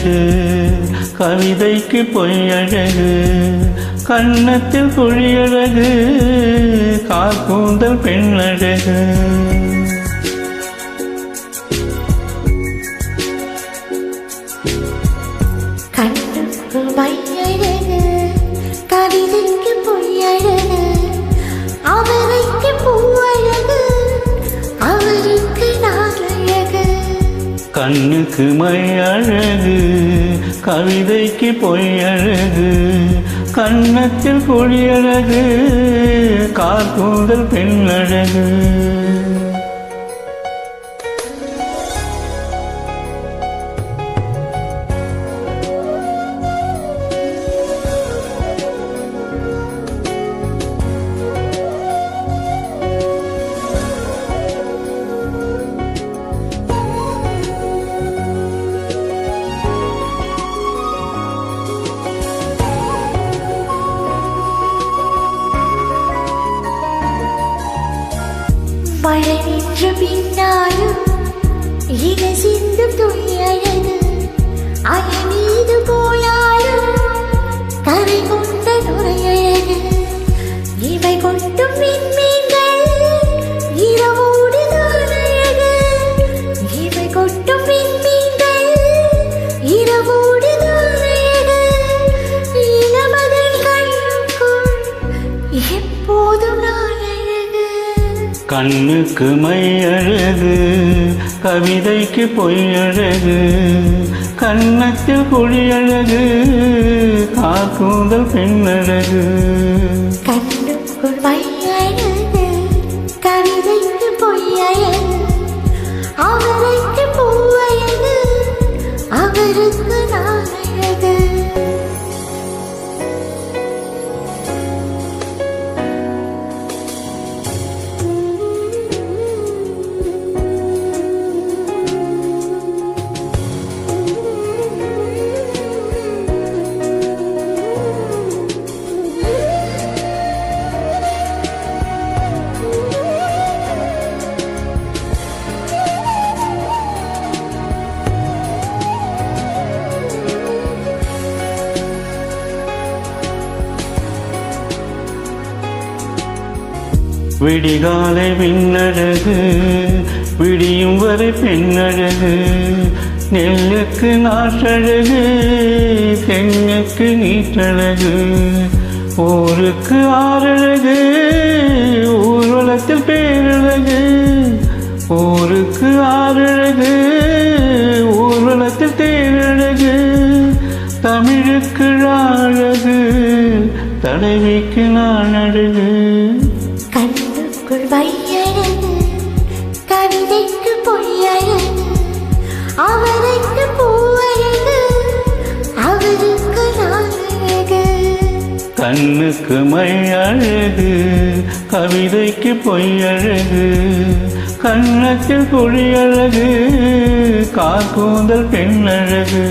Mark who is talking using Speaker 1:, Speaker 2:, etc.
Speaker 1: மெய்யழகு கவிதைக்கு பொய்யழகு கன்னத்தில் குழியழகு கார்கூந்தல் பெண்ணழகு
Speaker 2: கண்ணுக்கு மையழகு கவிதைக்கு பொய்யழகு அவரைக்கு பூவழகு அவருக்கு நாளழகு
Speaker 1: கண்ணுக்கு மையழகு கவிதைக்கு பொய்யழகு கன்னத்தில் குழியழகு கார்கூந்தல் பெண்ணழகு
Speaker 2: மழை நின்ற பின்னாலும் இதை சிந்தும் துணியழகு அலை மீது போயாலும் கரை கொண்ட நுரையழகு இவை கொண்டும் விண்மீன்கள் இரவோடு தானழகு இவை கொண்டும் விண்மீன்கள் இரவோடு தானழகு இளமதன் கண்ணுக்குள் எப்போதும்
Speaker 1: கண்ணுக்கு மையழகு கவிதைக்கு பொய்யழகு கன்னத்தில் குழியழகு கார்கூந்தல் பெண்ணழகு
Speaker 2: கண்ணுக்குள் மையழகு கவிதைக்கு பொய்யழகு அவரைக்கு பூவழகு அவருக்கு நாளழகு
Speaker 1: விடிகாலை விண்ணழகு விடியும் வரை பெண்ணழகு நெல்லுக்கு நாற்றழகு தென்னுக்கு நீற்றழகு ஊருக்கு ஆறழகு ஊர்வலத்தில் பேரழகு ஊருக்கு ஆறழகு ஊர்வலத்தில் தேரழகு தமிழுக்கு அழகு தலைவிக்கு நான் அழகு
Speaker 2: கண்ணுக்குள் மையழகு கவிதைக்கு பொய்யழகு அவரைக்கு பூவழகு அவருக்கு நாளழகு
Speaker 1: கண்ணுக்கு மையழகு கவிதைக்கு பொய்யழகு கன்னத்தில் குழியழகு கார்கூந்தல் பெண்ணழகு